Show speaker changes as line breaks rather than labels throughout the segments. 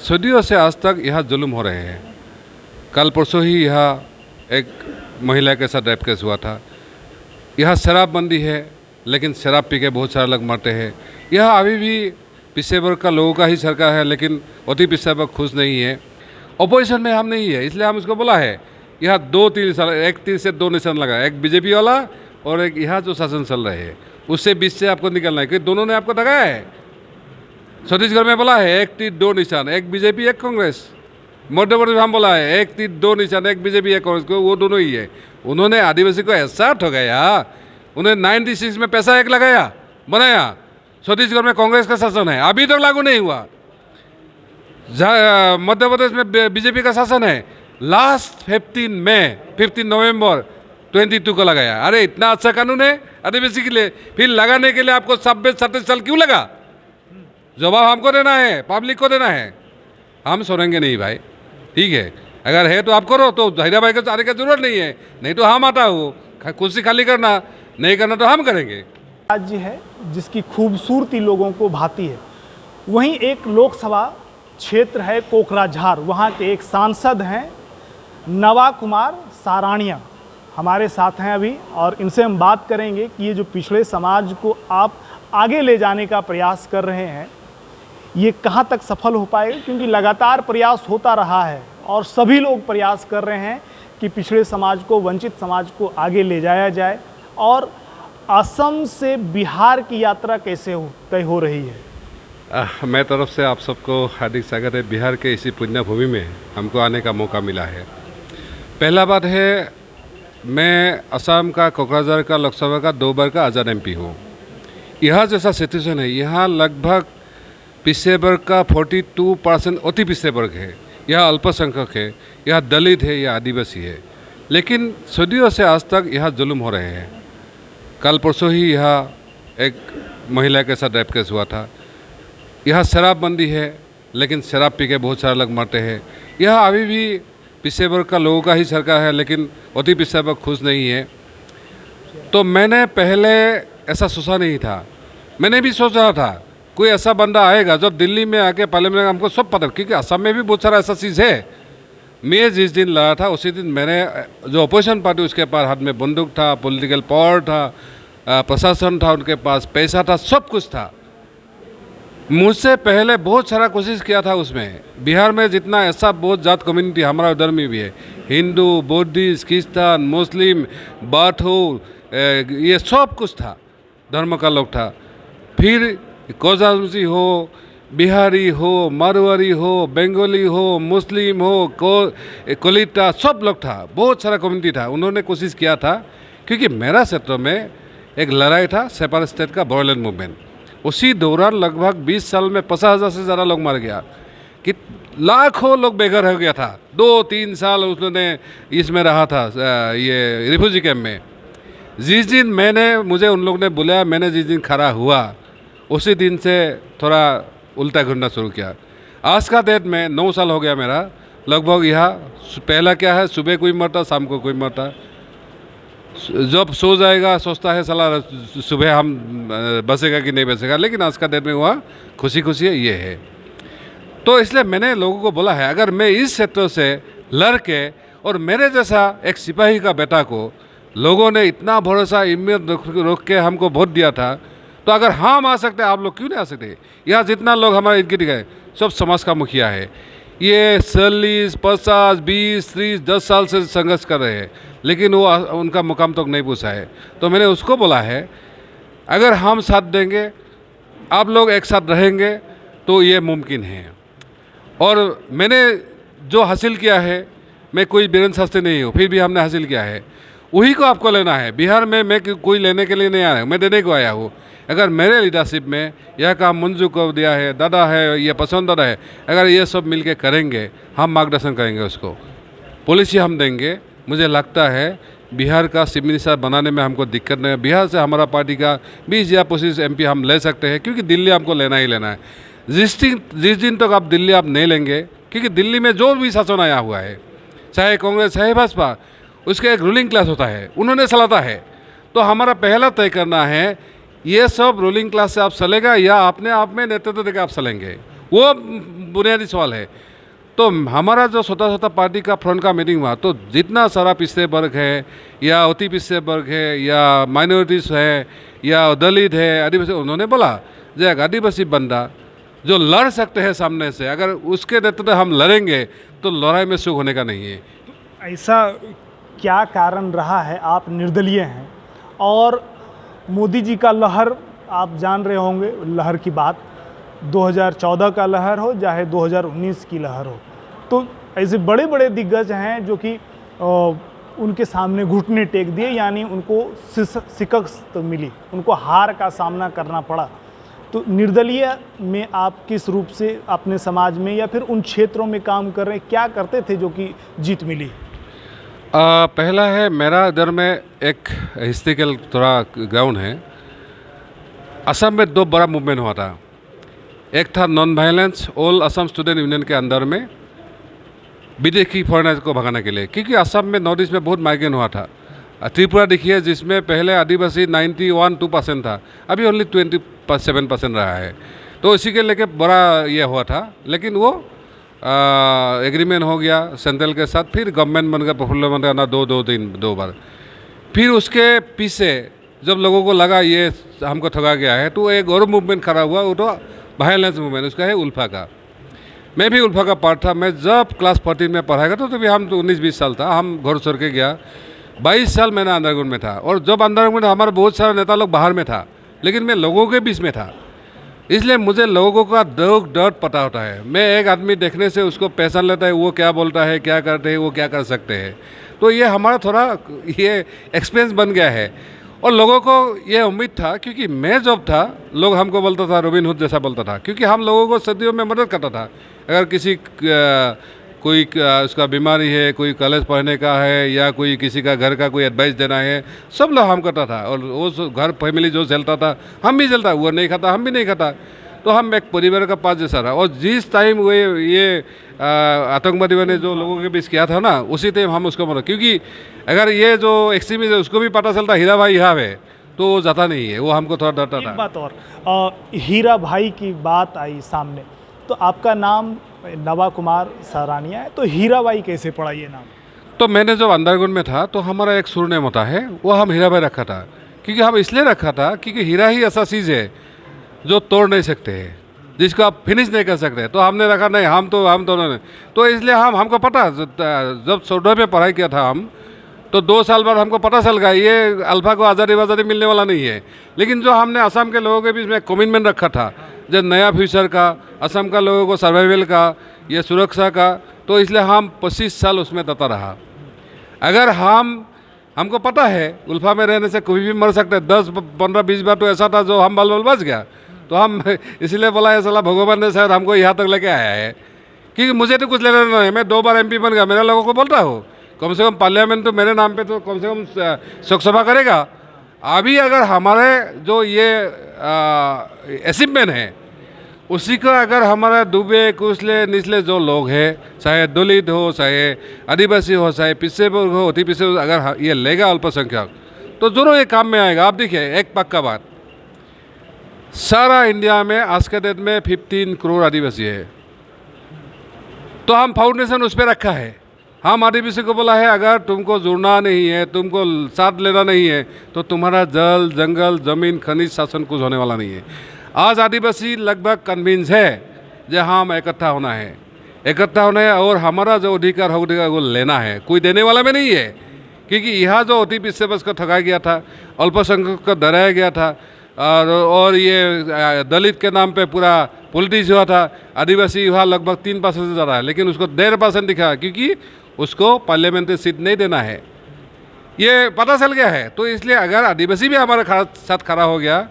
सदियों से आज तक यहाँ जुल्म हो रहे हैं। कल परसों ही यहाँ एक महिला के साथ रेप केस हुआ था। यहाँ शराबबंदी है, लेकिन शराब पी के बहुत सारे लोग मरते हैं। यहाँ अभी भी पिछले वर्ग का लोगों का ही सरकार है, लेकिन अति पिछड़ा वर्ग खुश नहीं है। अपोजिशन में हम नहीं है, इसलिए हम इसको बोला है यहाँ 2-3 निशान, एक तीर से 2 निशान लगा, एक बीजेपी वाला और एक यहाँ जो शासन चल रहे हैं उससे बीच से आपको निकलना है, क्योंकि दोनों ने आपको दगाया है। छत्तीसगढ़ में बोला है 1 तीर 2 निशान, एक बीजेपी एक कांग्रेस। मध्य प्रदेश में हम बोला है 1 तीर 2 निशान, एक बीजेपी एक कांग्रेस, को वो दोनों ही है। उन्होंने आदिवासी को ऐसा ठगाया, उन्हें 96 में पैसा एक लगाया बनाया। छत्तीसगढ़ में कांग्रेस का शासन है, अभी तक लागू नहीं हुआ। मध्य प्रदेश में बीजेपी का शासन है, लास्ट 15 नवंबर 22 को लगाया। अरे इतना अच्छा कानून है आदिवासी के लिए, फिर लगाने के लिए आपको 27-27 साल क्यों लगा? जवाब हमको देना है, पब्लिक को देना है। हम सुनेंगे नहीं भाई, ठीक है? अगर है तो आप करो, तो धैर्य भाई को आने की जरूरत नहीं है, नहीं तो हम आता हो कुर्सी खाली करना, नहीं करना तो हम करेंगे।
राज्य है जिसकी खूबसूरती लोगों को भाती है। वहीं एक लोकसभा क्षेत्र है कोकराझार, वहाँ के एक सांसद हैं नवा कुमार साराणिया, हमारे साथ हैं अभी, और इनसे हम बात करेंगे कि ये जो पिछड़े समाज को आप आगे ले जाने का प्रयास कर रहे हैं, ये कहाँ तक सफल हो पाएगा, क्योंकि लगातार प्रयास होता रहा है और सभी लोग प्रयास कर रहे हैं कि पिछड़े समाज को, वंचित समाज को आगे ले जाया जाए। और असम से बिहार की यात्रा कैसे तय हो रही है?
मैं तरफ से आप सबको हार्दिक स्वागत है। बिहार के इसी पुण्य भूमि में हमको आने का मौका मिला है। पहला बात है, मैं असम का कोकराझार का लोकसभा का 2 बार का आज़ाद MP हूँ। यहाँ जैसा सिचुएशन है, यहाँ लगभग पिछड़े वर्ग का 42% अति पिछड़े वर्ग है, यहाँ अल्पसंख्यक है, यहाँ दलित है, यहाँ आदिवासी है। लेकिन सदियों से आज तक यहाँ जुल्म हो रहे हैं। कल परसों ही यहाँ एक महिला के साथ रेप केस हुआ था। यहाँ शराबबंदी है, लेकिन शराब पी के बहुत सारे लोग मरते हैं। यहाँ अभी भी पिछड़े वर्ग का लोगों का ही सरकार है, लेकिन अति पिछड़ा वर्ग खुश नहीं है। तो मैंने पहले ऐसा सोचा नहीं था। मैंने भी सोच रहा था कोई ऐसा बंदा आएगा जब दिल्ली में आके पार्लियामेंट में, हमको सब पता, क्योंकि असम में भी बहुत सारा ऐसा चीज़ है। मैं जिस दिन लड़ा था उसी दिन मैंने, जो अपोजिशन पार्टी उसके पास हाथ में बंदूक था, पॉलिटिकल पावर था, प्रशासन था, उनके पास पैसा था, सब कुछ था। मुझसे पहले बहुत सारा कोशिश किया था उसमें। बिहार में जितना ऐसा बहुत जात कम्युनिटी हमारा उधर में भी है, हिंदू, बुद्धिस्ट, क्रिश्चियन, मुस्लिम, बाथू, ये सब कुछ था, धर्म का लोग था। फिर कोजामुसी हो, बिहारी हो, मारवाड़ी हो, बंगाली हो, मुस्लिम हो, कोलिटा, सब लोग था, बहुत सारा कम्युनिटी था। उन्होंने कोशिश किया था, क्योंकि मेरा क्षेत्र में एक लड़ाई था सेपरेट स्टेट का, बोडोलैंड मूवमेंट। उसी दौरान लगभग 20 साल में 50,000 से ज़्यादा लोग मर गया, कि लाखों लोग बेघर हो गया था। 2-3 साल उन्होंने इसमें रहा था, ये रिफ्यूजी कैंप में। जिस दिन मुझे उन लोग ने बुलाया, मैंने जिस दिन खड़ा हुआ उसी दिन से थोड़ा उल्टा घूमना शुरू किया। आज का डेट में 9 साल हो गया मेरा लगभग यहाँ। पहला क्या है, सुबह कोई मरता, शाम को कोई मरता। जब सो जाएगा सोचता है साला सुबह हम बचेगा कि नहीं बचेगा, लेकिन आज का डेट में हुआ खुशी खुशी ये है। तो इसलिए मैंने लोगों को बोला है, अगर मैं इस क्षेत्र से लड़ के, और मेरे जैसा एक सिपाही का बेटा को लोगों ने इतना भरोसा उम्मीद रख के हमको वोट दिया था, तो अगर हम आ सकते आप लोग क्यों नहीं आ सकते? यहाँ जितना लोग हमारे इर्द गिर्द गए सब समाज का मुखिया है। ये 40, 50, 20, 30, 10 साल से संघर्ष कर रहे हैं, लेकिन वो उनका मुकाम तक नहीं पूछा है। तो मैंने उसको बोला है, अगर हम साथ देंगे, आप लोग एक साथ रहेंगे, तो ये मुमकिन है। और मैंने जो हासिल किया है, मैं कोई वीरेंद्र शास्त्री नहीं हूँ, फिर भी हमने हासिल किया है, वही को आपको लेना है। बिहार में मैं कोई लेने के लिए नहीं आया हूँ, मैं देने को आया हूँ। अगर मेरे लीडरशिप में यह काम मंजू को दिया है, दादा है, ये पसंद दादा है, अगर ये सब मिलके करेंगे, हम मार्गदर्शन करेंगे उसको, पॉलिसी हम देंगे। मुझे लगता है बिहार का चीफ मिनिस्टर बनाने में हमको दिक्कत नहीं है। बिहार से हमारा पार्टी का 20 या 25 MP हम ले सकते हैं, क्योंकि दिल्ली हमको लेना ही लेना है। जिस दिन तक आप दिल्ली आप नहीं लेंगे, क्योंकि दिल्ली में जो भी शासन आया हुआ है, चाहे कांग्रेस चाहे भाजपा, उसका एक रूलिंग क्लास होता है, उन्होंने चलाता है। तो हमारा पहला तय करना है, ये सब रूलिंग क्लास से आप चलेगा या अपने आप में नेतृत्व देकर आप चलेंगे, वो बुनियादी सवाल है। तो हमारा जो छोटा छोटा पार्टी का फ्रंट का मीटिंग हुआ, तो जितना सारा पिछड़े वर्ग है या अति पिछड़े वर्ग है या माइनॉरिटीज़ है या दलित है, आदिवासी, उन्होंने बोला जो एक आदिवासी बंदा जो लड़ सकते हैं सामने से, अगर उसके नेतृत्व हम लड़ेंगे तो लड़ाई में सुख होने का नहीं है।
ऐसा क्या कारण रहा है? आप निर्दलीय हैं और मोदी जी का लहर आप जान रहे होंगे, लहर की बात 2014 का लहर हो चाहे 2019 की लहर हो, तो ऐसे बड़े बड़े दिग्गज हैं जो कि उनके सामने घुटने टेक दिए, यानी उनको शिकस्त मिली, उनको हार का सामना करना पड़ा। तो निर्दलीय में आप किस रूप से अपने समाज में या फिर उन क्षेत्रों में काम कर रहे हैं, क्या करते थे जो कि जीत मिली?
पहला है, मेरा इधर में एक हिस्ट्रिकल थोड़ा ग्राउंड है। असम में दो बड़ा मूवमेंट हुआ था। एक था non violence all Assam student union के अंदर में विदेशी फॉरेनर्स को भगाने के लिए, क्योंकि असम में नॉर्थ ईस्ट में बहुत माइग्रेन हुआ था। त्रिपुरा देखिए, जिसमें पहले आदिवासी 91-2% था, अभी ओनली 27% रहा है। तो इसी के लेके बड़ा ये हुआ था, लेकिन वो एग्रीमेंट हो गया सेंट्रल के साथ, फिर गवर्नमेंट बन गया, प्रफुल्ल बन गया ना, दो बार। फिर उसके पीछे जब लोगों को लगा ये हमको ठगा गया है, तो एक और मूवमेंट खड़ा हुआ, वो तो वायलेंस मूवमेंट, उसका है उल्फा का। मैं भी उल्फा का पार्ट था। मैं जब क्लास 14 में पढ़ाया था, तो तभी हम 19-20 साल था, हम घर छोड़ के गया। 22 साल मैंने अंडरग्राउंड में था, और जब अंडरग्राउंड में हमारे बहुत सारे नेता लोग बाहर में था, लेकिन मैं लोगों के बीच में था, इसलिए मुझे लोगों का दुख दर्द पता होता है। मैं एक आदमी देखने से उसको पहचान लेता है, वो क्या बोलता है, क्या करते हैं, वो क्या कर सकते हैं। तो ये हमारा थोड़ा ये एक्सपीरियंस बन गया है। और लोगों को ये उम्मीद था, क्योंकि मैं जब था, लोग हमको बोलता था रॉबिन हुड जैसा बोलता था, क्योंकि हम लोगों को सदियों में मदद करता था। अगर किसी कोई उसका बीमारी है, कोई कॉलेज पढ़ने का है, या कोई किसी का घर का कोई एडवाइस देना है, सब लोग हम करता था। और वो घर फैमिली जो चलता था, हम भी चलता, वो नहीं खाता, हम भी नहीं खाता। तो हम एक परिवार का पास जैसा रहा। और जिस टाइम वो ये आतंकवादियों ने जो लोगों के बीच किया था ना, उसी टाइम हम उसको मना, क्योंकि अगर ये जो एक्सट्रीमिस्ट है उसको भी पता चलता हीरा भाई यहाँ है, तो वो जाता नहीं है, वो हमको थोड़ा डरता था।
एक बात और, हीरा भाई की बात आई सामने, तो आपका नाम नवा कुमार सारानिया है, तो हीरा भाई कैसे पड़ा ये नाम?
तो मैंने जब अंडरग्राउंड में था, तो हमारा एक सुरनेम होता है, वो हम हीरा भाई रखा था। क्योंकि हम इसलिए रखा था क्योंकि हीरा ही ऐसा चीज़ है जो तोड़ नहीं सकते हैं, जिसको आप फिनिश नहीं कर सकते। तो हमने रखा नहीं, हम तो नहीं। तो इसलिए हमको पता, जब 14 में पढ़ाई किया था हम, तो 2 साल बाद हमको पता चल गया ये अल्फा को आज़ादी मिलने वाला नहीं है। लेकिन जो हमने असम के लोगों के बीच में कमिटमेंट रखा था, जो नया फ्यूचर का, असम का लोगों को सर्वाइवल का, ये सुरक्षा का, तो इसलिए हम 25 साल उसमें डटा रहा। अगर हमको पता है उल्फा में रहने से कोई भी मर सकता है, 10, 15, 20 बार तो ऐसा था जो हम बल बच गया। तो हम इसलिए बोला है साला भगवान ने शायद हमको यहाँ तक लेके आया है, क्योंकि मुझे तो कुछ लेना नहीं है। मैं 2 बार MP बन गया, मेरे लोगों को बोलता हूँ कम से कम पार्लियामेंट तो मेरे नाम पे तो कम से कम शोकसभा करेगा। अभी अगर हमारे जो ये अचीवमेंट है, उसी को अगर हमारा दुबे कुचले निचले जो लोग हैं, चाहे दलित हो, चाहे आदिवासी हो, चाहे पिछड़े वर्ग हो, अति पिछड़े, अगर ये लेगा अल्पसंख्यक, तो जरूर ये काम में आएगा। आप देखिए, एक पक्का बात, सारा इंडिया में आज के डेट में 15 करोड़ आदिवासी है, तो हम फाउंडेशन उस पर रखा है। हम आदिवासी को बोला है, अगर तुमको जुड़ना नहीं है, तुमको साथ लेना नहीं है, तो तुम्हारा जल, जंगल, जमीन, खनिज शासन कुछ होने वाला नहीं है। आज आदिवासी लगभग कन्विंस है जो हम इकट्ठा होना है, और हमारा जो अधिकार है वो लेना है, कोई देने वाला में नहीं है। क्योंकि यहाँ जो अति पिछड़े वर्ग को ठगा गया था, अल्पसंख्यक को डराया गया था, और ये दलित के नाम पे पूरा पॉलिटिक्स हुआ था। आदिवासी यहाँ लगभग 3% से ज़्यादा है, लेकिन उसको 1.5% दिखा, क्योंकि उसको पार्लियामेंट्री सीट नहीं देना है, ये पता चल गया है। तो इसलिए अगर आदिवासी भी हमारे साथ खड़ा हो गया,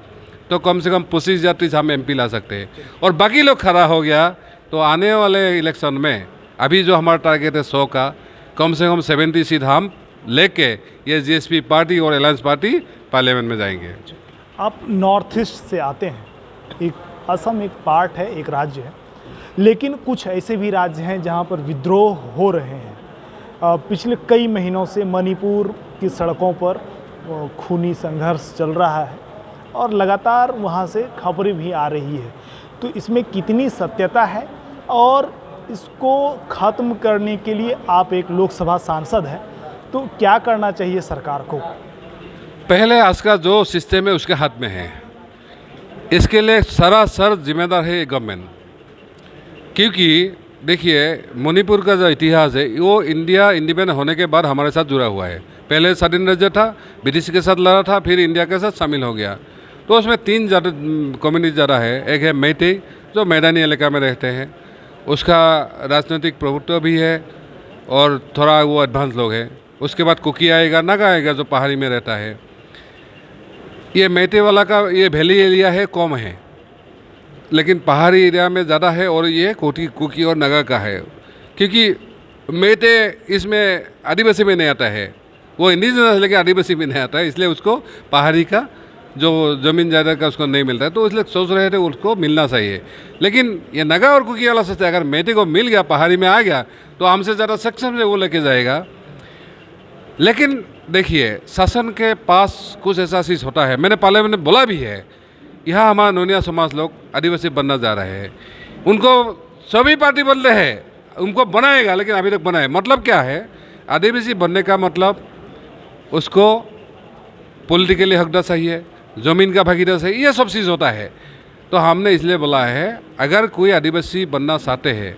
तो कम से कम 25 हम MP ला सकते हैं। और बाकी लोग खड़ा हो गया, तो आने वाले इलेक्शन में अभी जो हमारा टारगेट है 100 का, कम से कम 70 सीट हम लेके ये GSP पार्टी और अलायंस पार्टी पार्लियामेंट में जाएंगे।
आप नॉर्थ ईस्ट से आते हैं, एक असम एक पार्ट है, एक राज्य है, लेकिन कुछ ऐसे भी राज्य हैं जहां पर विद्रोह हो रहे हैं। पिछले कई महीनों से मणिपुर की सड़कों पर खूनी संघर्ष चल रहा है और लगातार वहां से खबरें भी आ रही है। तो इसमें कितनी सत्यता है और इसको ख़त्म करने के लिए आप एक लोकसभा सांसद हैं, तो क्या करना चाहिए सरकार को?
पहले आज का जो सिस्टम है उसके हाथ में है, इसके लिए सरासर जिम्मेदार है गवर्नमेंट। क्योंकि देखिए मणिपुर का जो इतिहास है वो इंडिया इंडिपेंडेंट होने के बाद हमारे साथ जुड़ा हुआ है। पहले स्वाधीन राज्य था, ब्रिटिश के साथ लड़ा था, फिर इंडिया के साथ शामिल हो गया। तो उसमें 3 कम्युनिटी ज़्यादा है। एक है मैते जो मैदानी इलाका में रहते हैं, उसका राजनीतिक प्रभुत्व भी है और थोड़ा वो एडवांस लोग हैं। उसके बाद कुकी आएगा, नागा आएगा जो पहाड़ी में रहता है। ये मैते वाला का ये वैली एरिया है, कम है, लेकिन पहाड़ी एरिया में ज़्यादा है। और ये कुकी और नागा का है, क्योंकि मैते इसमें आदिवासी में नहीं आता है, वो इंडिजिनस लेकिन आदिवासी में नहीं आता है, इसलिए उसको पहाड़ी का जो ज़मीन जायदाद का उसको नहीं मिलता है। तो इसलिए सोच रहे थे उसको मिलना चाहिए। लेकिन ये नागा और कुकी वाला सोचता है अगर मैते को मिल गया, पहाड़ी में आ गया, तो हमसे ज़्यादा सक्षम से वो लेके जाएगा। लेकिन देखिए शासन के पास कुछ ऐसा चीज़ होता है, मैंने पार्लियामेंट में बोला भी है, यहाँ हमारा नोनिया समाज लोग आदिवासी बनना जा रहे हैं। उनको सभी पार्टी बोलते हैं उनको बनाएगा, लेकिन अभी तक बनाए मतलब क्या है? आदिवासी बनने का मतलब उसको पॉलिटिकली हकदार चाहिए, ज़मीन का भागीदार चाहिए, ये सब चीज़ होता है। तो हमने इसलिए बोला है अगर कोई आदिवासी बनना चाहते हैं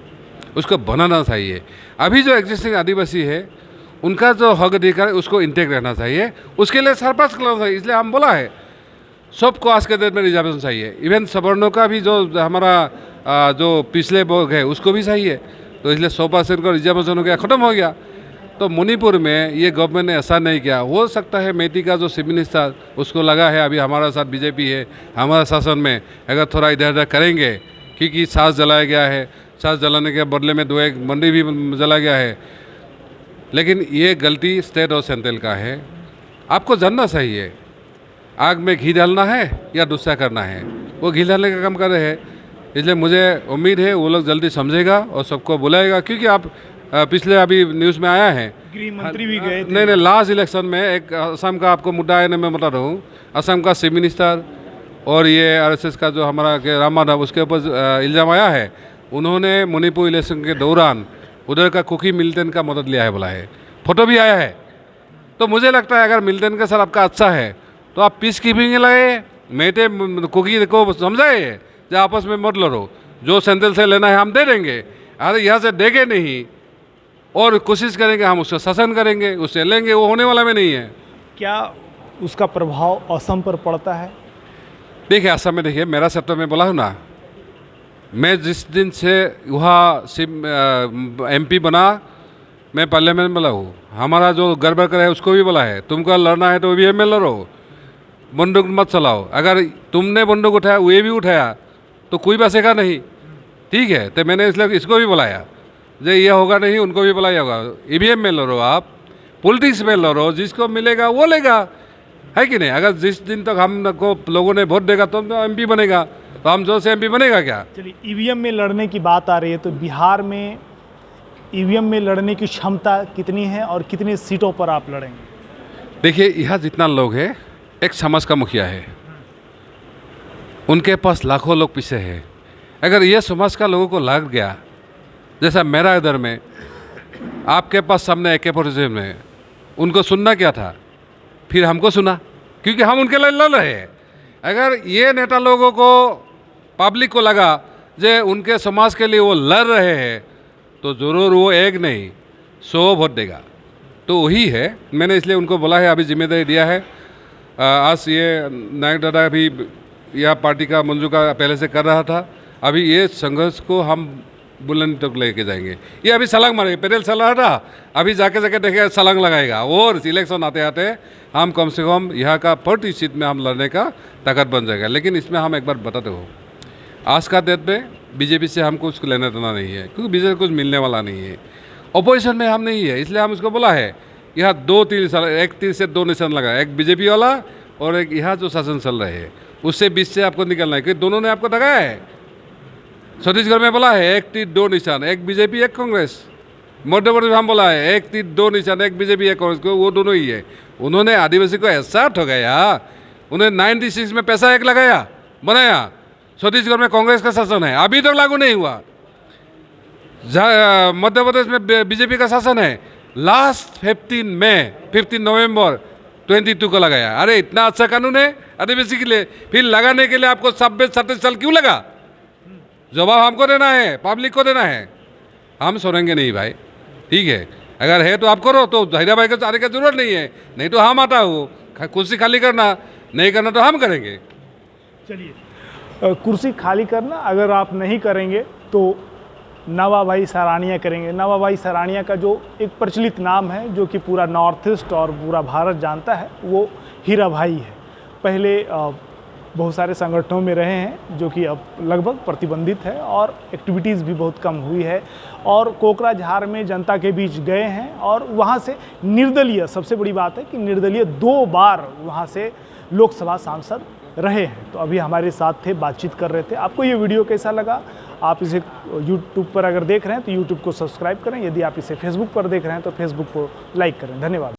उसको बनाना चाहिए। अभी जो एग्जिस्टिंग आदिवासी है उनका जो हक अधिकार है उसको इंटेक्ट रहना चाहिए, उसके लिए सरपास करना चाहिए। इसलिए हम बोला है सबको आज के डेट में रिजर्वेशन चाहिए। इवन सवर्णों का भी जो हमारा जो पिछले वर्ग है उसको भी चाहिए। तो इसलिए 100% का रिजर्वेशन हो गया, ख़त्म हो गया। तो मणिपुर में ये गवर्नमेंट ने ऐसा नहीं किया। हो सकता है मेटी का जो चीफ मिनिस्टर उसको लगा है अभी हमारा साथ बीजेपी है, हमारा शासन में अगर थोड़ा इधर उधर करेंगे, क्योंकि सांस जलाया गया है, सांस जलाने के बदले में 2 एक मंडी भी जला गया है। लेकिन ये गलती स्टेट और सेंट्रल का है। आपको जानना चाहिए आग में घी डालना है या दूसरा करना है। वो घी डालने का काम कर रहे हैं, इसलिए मुझे उम्मीद है वो लोग जल्दी समझेगा और सबको बुलाएगा। क्योंकि आप पिछले अभी न्यूज़ में आया है,
गृह मंत्री भी गए थे।
नहीं, लास्ट इलेक्शन में एक असम का आपको मुद्दा है, मैं बता रहा हूँ। असम का चीफ मिनिस्टर और ये आरएसएस का जो हमारा के राम माधव, उसके ऊपर इल्ज़ाम आया है उन्होंने मणिपुर इलेक्शन के दौरान उधर का कुकी मिल्टन का मदद लिया है बोला है, फोटो भी आया है। तो मुझे लगता है अगर मिल्टन के साथ आपका अच्छा है तो आप पीस कीपिंग लगे, मेटे कुकी को समझाए जो आपस में मत लड़ो, जो सेंट्रल से लेना है हम दे देंगे, अरे यहाँ से देंगे नहीं और कोशिश करेंगे हम उसका शासन करेंगे, उससे लेंगे, वो होने वाला में नहीं है।
क्या उसका प्रभाव असम पर पड़ता है?
देखिए असम में देखिए मेरा सेक्टर में बोला हूँ ना, मैं जिस दिन से वहाँ MP बना मैं पार्लियामेंट में बोला हूँ, हमारा जो गड़बड़ करे है उसको भी बोला है तुमको लड़ना है तो EVM में लड़ो, बंदूक मत चलाओ। अगर तुमने बंदूक उठाया वो भी उठाया तो कोई बचेगा नहीं, ठीक है। तो मैंने इसलिए इसको भी बुलाया जो ये होगा नहीं, उनको भी बुलाया होगा। EVM में लड़ो, आप पॉलिटिक्स में लड़ो, जिसको मिलेगा वो लेगा, है कि नहीं। अगर जिस दिन तक हमको लोगों ने वोट देगा तो MP बनेगा, तो हम जो से MP बनेगा क्या।
चलिए EVM में लड़ने की बात आ रही है, तो बिहार में EVM में लड़ने की क्षमता कितनी है और कितनी सीटों पर आप लड़ेंगे?
देखिए यहाँ जितना लोग हैं, एक समाज का मुखिया है, उनके पास लाखों लोग पीछे हैं। अगर ये समाज का लोगों को लग गया, जैसा मेरा इधर में आपके पास सामने AK-47 में, उनको सुनना क्या था, फिर हमको सुना, क्योंकि हम उनके लिए लड़ रहे हैं। अगर ये नेता लोगों को पब्लिक को लगा जे उनके समाज के लिए वो लड़ रहे हैं तो ज़रूर वो एक नहीं 100 वोट देगा। तो वही है, मैंने इसलिए उनको बोला है, अभी जिम्मेदारी दिया है। आज ये नायक दादा भी यह पार्टी का मंजू का पहले से कर रहा था, अभी ये संघर्ष को हम बुलंद तक लेके जाएंगे। ये अभी छलांग मारेगा, पैदल चल रहा था, अभी जाके जाके देखेगा छलांग लगाएगा। और इलेक्शन आते आते हम कम से कम यहाँ का 40 सीट में हम लड़ने का ताकत बन जाएगा। लेकिन इसमें हम एक बार बताते हो, आज का डेट में बीजेपी से हमको कुछ लेना देना नहीं है, क्योंकि बीजेपी कुछ मिलने वाला नहीं है। अपोजिशन में हम नहीं है, इसलिए हम उसको बोला है यहाँ 2-3 निशान, एक तीर से 2 निशान लगा, एक बीजेपी वाला और एक यहाँ जो शासन चल रहे हैं उससे बीच से आपको निकलना है, क्योंकि दोनों ने आपको दगाया है। छत्तीसगढ़ में बोला है 1 तीर 2 निशान, एक बीजेपी एक कांग्रेस। मध्य प्रदेश में हम बोला है 1 तीर 2 निशान, एक बीजेपी एक कांग्रेस, को वो दोनों ही है। उन्होंने आदिवासी को ऐसा ठगाया, उन्हें 96 में पैसा एक लगाया बनाया, छत्तीसगढ़ में कांग्रेस का शासन है, अभी तक लागू नहीं हुआ। मध्य प्रदेश में बीजेपी का शासन है, लास्ट 15 नवंबर 22 को लगाया। अरे इतना अच्छा कानून है आदिवासी के लिए, फिर लगाने के लिए आपको 27-27 साल क्यों लगा? जवाब हमको देना है, पब्लिक को देना है। हम सोएंगे नहीं भाई, ठीक है? अगर है तो आप करो, तो धैर्य भाई को आने की जरूरत नहीं है, नहीं तो हम आता हूँ। कुर्सी खाली करना, नहीं करना तो हम करेंगे।
चलिए, कुर्सी खाली करना अगर आप नहीं करेंगे तो नवाभाई सराणिया करेंगे। नवाभाई सराणिया का जो एक प्रचलित नाम है, जो कि पूरा नॉर्थ ईस्ट और पूरा भारत जानता है, वो हीरा भाई है। पहले बहुत सारे संगठनों में रहे हैं, जो कि अब लगभग प्रतिबंधित है और एक्टिविटीज़ भी बहुत कम हुई है। और कोकराझार में जनता के बीच गए हैं और वहाँ से निर्दलीय, सबसे बड़ी बात है कि निर्दलीय 2 बार वहाँ से लोकसभा सांसद रहे हैं। तो अभी हमारे साथ थे, बातचीत कर रहे थे। आपको ये वीडियो कैसा लगा? आप इसे YouTube पर अगर देख रहे हैं तो YouTube को सब्सक्राइब करें, यदि आप इसे Facebook पर देख रहे हैं तो Facebook को लाइक करें। धन्यवाद।